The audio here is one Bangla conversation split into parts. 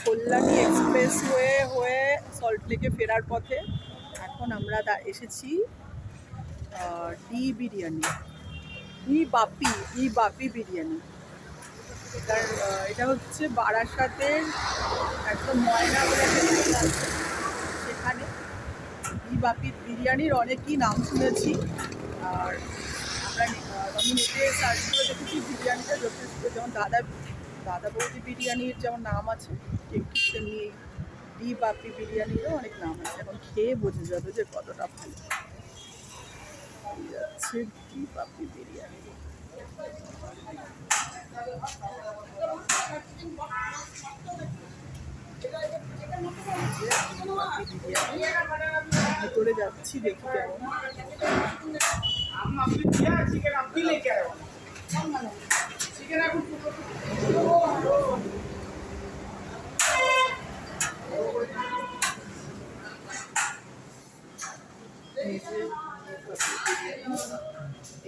কল্যাণী এক্সপ্রেস হয়ে সল্টলেকে ফেরার পথে এখন আমরা এসেছি ডি বিরিয়ানি, ই বাপি বিরিয়ানি। এটা হচ্ছে বারাসাতের একদম ময়না বলে একটা জায়গা আছে, সেখানে ই বাপি বিরিয়ানির অনেকই নাম শুনেছি। আর আমি নেটে সার্চ করে দেখেছি বিরিয়ানিটা যথেষ্ট, যেমন দাদা বৌদি বিরিয়ানির যেমন নাম আছে, ঠিক তেমনি এই ডি বাপি বিরিয়ানিরও অনেক নাম আছে। এখন খেয়ে বোঝা যাবে যে কতটা ভালো যাচ্ছে ডি বাপি বিরিয়ানি। ভিতরে যাচ্ছি, দেখি কেমন।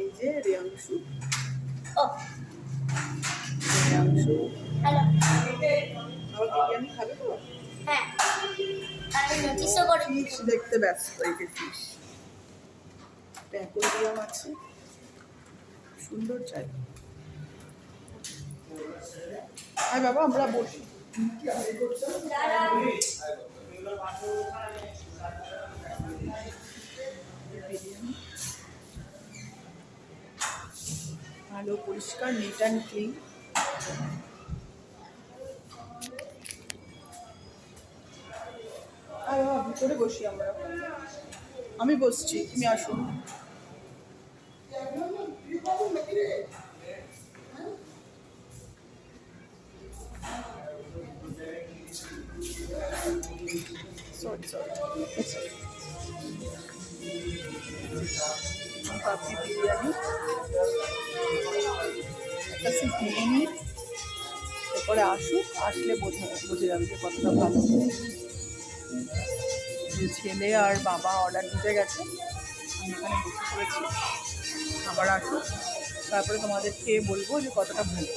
এই যে রিয়াংশু, রিয়াংশু বিরিয়ানি খাবে তো? হ্যাঁ, আমি নোটিশও করে ফিশ দেখতে ব্যস্ত। এই যে ফিশ, অ্যাকোয়ারিয়াম আছে, সুন্দর জায়গা। আর বাবা আমরা বসি। ভালো পরিষ্কার, নিট অ্যান্ড ক্লিন। আর বাবা ভিতরে বসি আমরা, আমি বসছি, তুমি আসো। পাপড়ি বিরিয়ানি একটা সিট নিয়ে নিই, এরপরে আসুক, আসলে বুঝে যাবে যে কতটা ভালো। যে ছেলে আর বাবা অর্ডার দিতে গেছে, আমি এখানে বসে পড়েছি, আবার আসুক, তারপরে তোমাদের খেয়ে বলবো যে কতটা ভালো।